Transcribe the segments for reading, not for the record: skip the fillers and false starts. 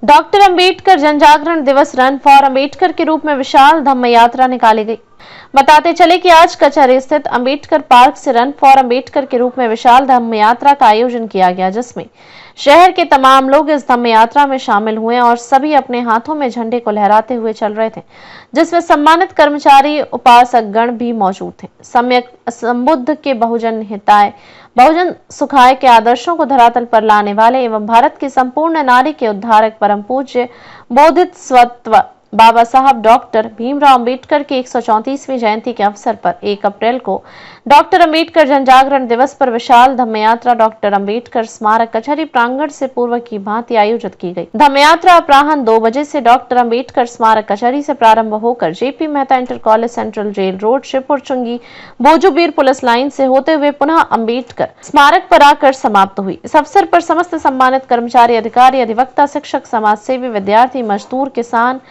Doctor Ambedkar जनजागरण दिवस run for Ambedkar के रूप में विशाल धम्म यात्रा निकाली गई। बताते चले कि आज कचहरी स्थित अंबेडकर पार्क से रन फॉर अंबेडकर के रूप में विशाल धम्म यात्रा का आयोजन किया गया, जिसमें शहर के तमाम लोग इस धम्म यात्रा में शामिल हुए और सभी अपने हाथों में झंडे को लहराते हुए चल रहे थे, जिसमें सम्मानित कर्मचारी उपासक गण भी मौजूद थे। सम्यक संबुद्ध के बहुजन हिताय बहुजन सुखाय के आदर्शों को धरातल पर लाने वाले एवं भारत की संपूर्ण नारी के उद्धारक परम पूज्य बोधित स्वत्व बाबा साहब डॉक्टर भीमराव अंबेडकर की 134वीं जयंती के अवसर पर 1 अप्रैल को डॉक्टर अंबेडकर जनजागरण दिवस पर विशाल धम्म यात्रा डॉक्टर अंबेडकर स्मारक कचहरी प्रांगण से पूर्व की भांति आयोजित की गई। धम्म यात्रा अपराह्न 2 बजे से डॉक्टर अंबेडकर स्मारक कचहरी से प्रारंभ होकर JP Mehta inter college central jail road Shivpur चुंगी भोजूबीर पुलिस लाइन से होते हुए पुनः अंबेडकर स्मारक पर आकर समाप्त हुई। इस अवसर पर समस्त सम्मानित कर्मचारी, अधिकारी, अधिवक्ता, शिक्षक, समाज सेवी, विद्यार्थी, मजदूर, किसान,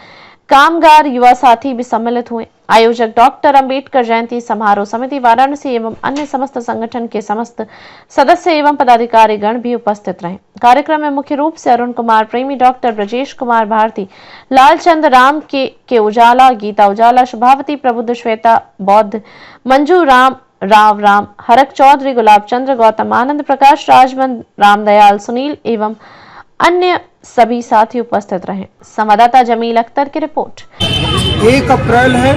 कामगार, युवा साथी भी सम्मिलित हुए। आयोजक डॉक्टर अंबेडकर जयंती समारोह समिति वाराणसी एवं अन्य समस्त संगठन के समस्त सदस्य एवं पदाधिकारी गण भी उपस्थित रहे। कार्यक्रम में मुख्य रूप से अरुण कुमार प्रेमी, डॉक्टर ब्रजेश कुमार भारती, लालचंद राम के उजाला, गीता उजाला, शुभावती प्रबुद्ध, श्वेता बौद्ध, मंजू राम, राम, हरक चौधरी, गुलाब चंद्र, गौतम आनंद, प्रकाश राजबंद, रामदयाल, सुनील एवं अन्य सभी साथी उपस्थित रहे। संवाददाता जमील अख्तर की रिपोर्ट। 1 अप्रैल है।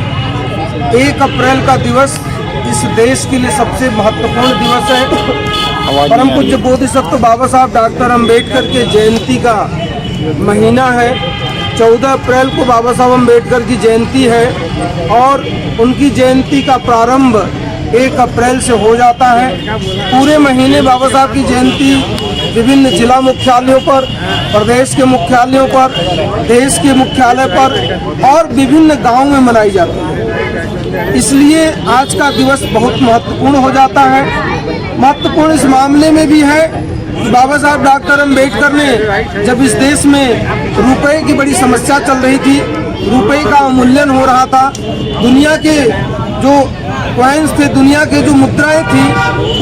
1 अप्रैल का दिवस इस देश के लिए सबसे महत्वपूर्ण दिवस है। परम पूज्य बोधिसत्व बाबा साहब डॉक्टर अंबेडकर के जयंती का महीना है। 14 अप्रैल को बाबा साहब अंबेडकर की जयंती है और उनकी जयंती का प्रारंभ 1 अप्रैल से हो जाता है। पूरे महीने बाबा साहब की जयंती विभिन्न जिला मुख्यालयों पर, प्रदेश के मुख्यालयों पर, देश के मुख्यालय पर और विभिन्न गांवों में मनाई जाती है। इसलिए आज का दिवस बहुत महत्वपूर्ण हो जाता है। महत्वपूर्ण इस मामले में भी है कि बाबा साहब डॉक्टर अंबेडकर ने जब इस देश में रुपए की बड़ी समस्या चल रही थी, रुपए का अवमूल्यन हो रहा था, दुनिया के जो कॉइन्स थे, दुनिया के जो मुद्राएं थी,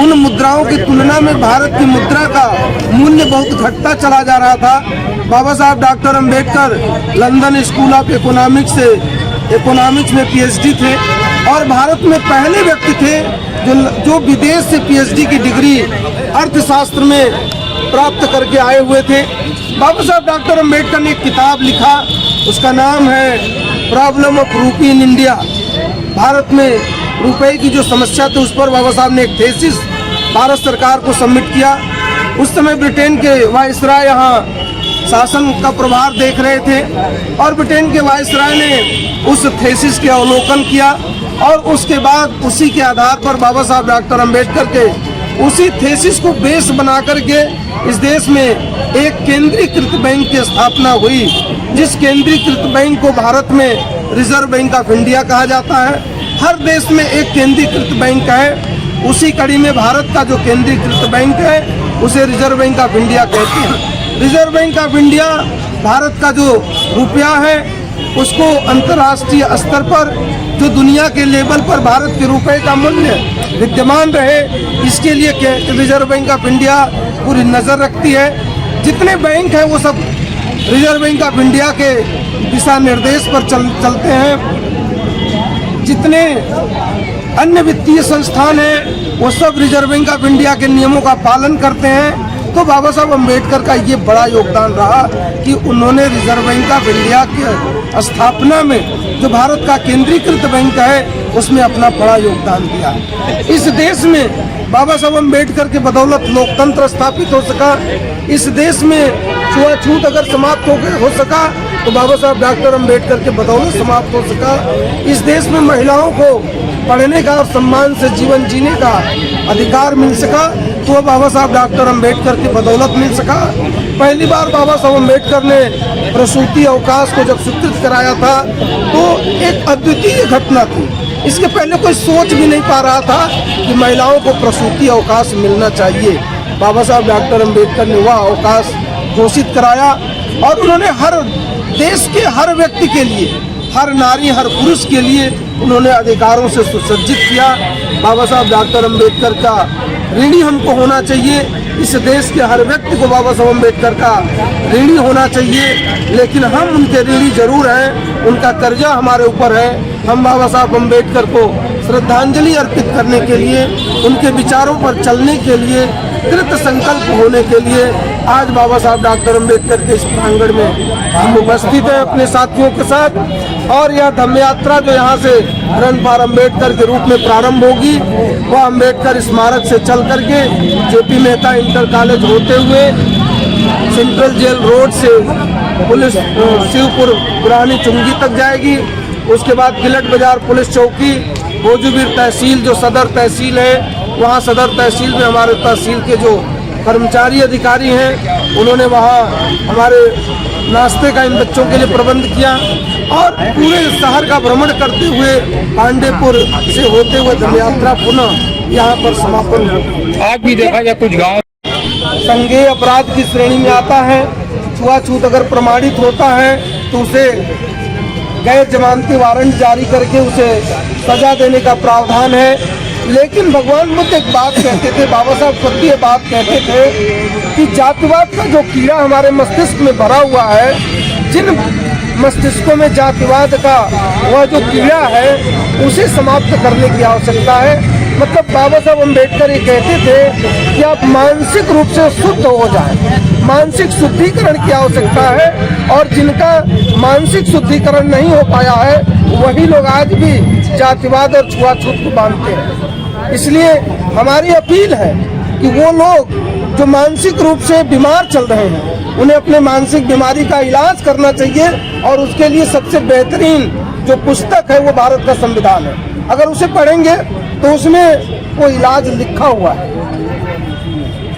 उन मुद्राओं की तुलना में भारत की मुद्रा का मूल्य बहुत घटता चला जा रहा था। बाबा साहब doctor Ambedkar London school of economics में पीएचडी थे और भारत में पहले व्यक्ति थे जो विदेश से पीएचडी की डिग्री अर्थशास्त्र में प्राप्त करके आए हुए थे। बाबा साहब डॉक्टर अंबेडकर ने एक किताब लिखा, उसका नाम है प्रॉब्लम ऑफ रूपी इन इंडिया। भारत में रुपए की जो समस्या थी उस पर बाबा साहब ने एक थीसिस भारत सरकार को सबमिट किया। उस समय ब्रिटेन के वायसराय यहाँ शासन का प्रभार देख रहे थे और ब्रिटेन के वायसराय ने उस थीसिस के अवलोकन किया और उसके बाद उसी के आधार पर बाबा साहब डॉक्टर अंबेडकर के उसी थीसिस को बेस बना करके इस देश में एक केंद्रीकृत बैंक की स्थापना हुई, जिस केंद्रीकृत बैंक को भारत में रिजर्व बैंक ऑफ इंडिया कहा जाता है। हर देश में एक केंद्रीकृत बैंक है। उसी कड़ी में भारत का जो केंद्रीकृत बैंक है उसे रिजर्व बैंक ऑफ इंडिया कहते हैं। Reserve bank of India Bharat का जो रुपया है उसको अंतर्राष्ट्रीय स्तर पर जो दुनिया के लेवल पर भारत के रुपए का मूल्य विद्यमान रहे, इसके लिए रिजर्व बैंक ऑफ इंडिया पूरी नज़र रखती है। जितने बैंक हैं वो सब रिजर्व बैंक ऑफ इंडिया के दिशा निर्देश पर चलते हैं। जितने अन्य वित्तीय संस्थान हैं वो सब रिजर्व बैंक ऑफ इंडिया के नियमों का पालन करते हैं। तो बाबा साहब अंबेडकर का ये बड़ा योगदान रहा कि उन्होंने रिजर्व बैंक ऑफ इंडिया की स्थापना में जो भारत का केंद्रीकृत बैंक है उसमें अपना बड़ा योगदान दिया। इस देश में बाबा साहब अंबेडकर के बदौलत लोकतंत्र स्थापित हो सका। इस देश में छुआछूत अगर समाप्त हो सका तो बाबा साहब डॉक्टर अंबेडकर के बदौलत समाप्त हो सका। इस देश में महिलाओं को पढ़ने का और सम्मान से जीवन जीने का अधिकार मिल सका तो बाबा साहब डॉक्टर अंबेडकर की बदौलत मिल सका। पहली बार बाबा साहब अंबेडकर ने प्रसूति अवकाश को जब स्वीकृत कराया था तो एक अद्वितीय घटना थी। इसके पहले कोई सोच भी नहीं पा रहा था कि महिलाओं को प्रसूति अवकाश मिलना चाहिए। बाबा साहब डॉक्टर अंबेडकर ने वह अवकाश घोषित कराया और उन्होंने हर देश के हर व्यक्ति के लिए, हर नारी, हर पुरुष के लिए उन्होंने अधिकारों से सुसज्जित किया। बाबा साहब डॉक्टर अंबेडकर का ऋणी हमको होना चाहिए इस देश के हर व्यक्ति को बाबा साहब अम्बेडकर का ऋणी होना चाहिए, लेकिन हम उनके ऋणी जरूर हैं, उनका कर्जा हमारे ऊपर है। हम बाबा साहब अम्बेडकर को श्रद्धांजलि अर्पित करने के लिए, उनके विचारों पर चलने के लिए, कृत संकल्प होने के लिए आज बाबा साहब डॉक्टर अम्बेडकर के इस प्रांगण में हम उपस्थित हैं अपने साथियों के साथ। और यह धम्म यात्रा जो यहाँ से रन फॉर अम्बेडकर के रूप में प्रारंभ होगी, वह अम्बेडकर स्मारक से चल करके जेपी मेहता इंटर कॉलेज होते हुए सेंट्रल जेल रोड से पुलिस शिवपुर पुरानी चुंगी तक जाएगी। उसके बाद गिलट बाजार पुलिस चौकी, भोजूबीर तहसील जो सदर तहसील है, वहाँ सदर तहसील में हमारे तहसील के जो कर्मचारी अधिकारी हैं, उन्होंने वहाँ हमारे नाश्ते का इन बच्चों के लिए प्रबंध किया और पूरे शहर का भ्रमण करते हुए पांडेपुर से होते हुए धम्म यात्रा पुनः यहाँ पर समापन हो। आज भी देखा जाए कुछ गाँव संज्ञेय अपराध की श्रेणी में आता है। छुआछूत अगर प्रमाणित होता है तो उसे गैर जमानती वारंट जारी करके उसे सजा देने का प्रावधान है। लेकिन भगवान बुद्ध एक बात कहते थे, बाबा साहब खुद भी ये बात कहते थे कि जातिवाद का जो कीड़ा हमारे मस्तिष्क में भरा हुआ है, जिन मस्तिष्कों में जातिवाद का वह जो कीड़ा है उसे समाप्त करने की आवश्यकता है। मतलब बाबा साहब अम्बेडकर ये कहते थे कि आप मानसिक रूप से शुद्ध हो जाएं, मानसिक शुद्धिकरण की आवश्यकता है। और जिनका मानसिक शुद्धिकरण नहीं हो पाया है वही लोग आज भी जातिवाद और छुआछूत को मानते हैं। इसलिए हमारी अपील है कि वो लोग जो मानसिक रूप से बीमार चल रहे हैं उन्हें अपने मानसिक बीमारी का इलाज करना चाहिए और उसके लिए सबसे बेहतरीन जो पुस्तक है वो भारत का संविधान है। अगर उसे पढ़ेंगे तो उसमें वो इलाज लिखा हुआ है।